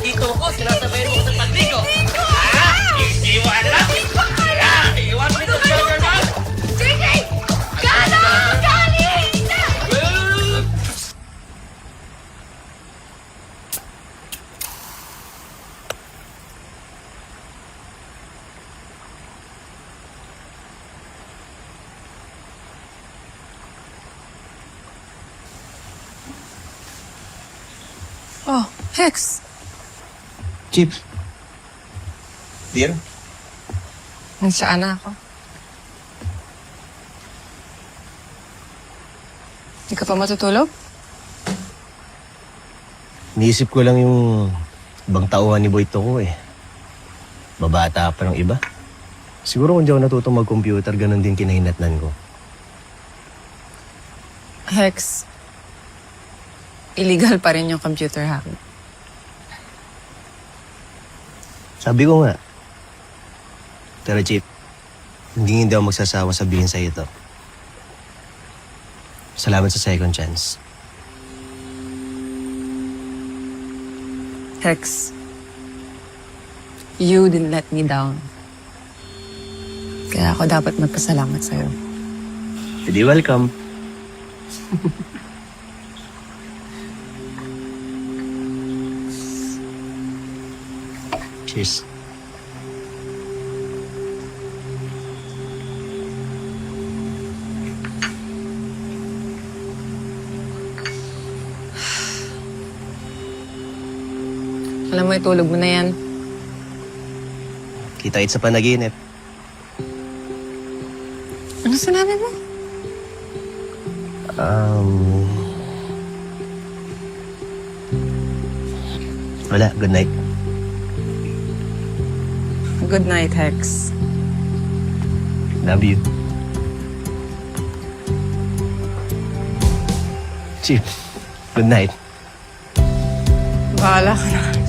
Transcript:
dito ko, sinasabayan mo ko sa pagdigo. Ha? Iwan lang! Iwan mo ito, sugar mom! Sige! Gano! Galing! Oh, Hex. Chip. Dear? Nasaan na ako? Hindi ka pa matutulog? Niisip ko lang yung ibang tauhan ni Boy Toko eh. Babata pa ng iba. Siguro kung di ako natutong mag-computer, ganun din kinahinatnan ko. Hex, illegal pa rin yung computer hacking. Sabi ko nga. Pero Chip, hindi ako magsasawa sabihin sa'yo ito. Salamat sa second chance. Hex, you didn't let me down. Kaya ako dapat magpasalamat sa'yo. Hindi welcome. Cheers. Alam mo, itulog mo na yan. Kita-kit sa panaginip. Ano sinabi mo? Wala, good night. Good night, Hex. Love you. Chip, good night. Bahala ka na.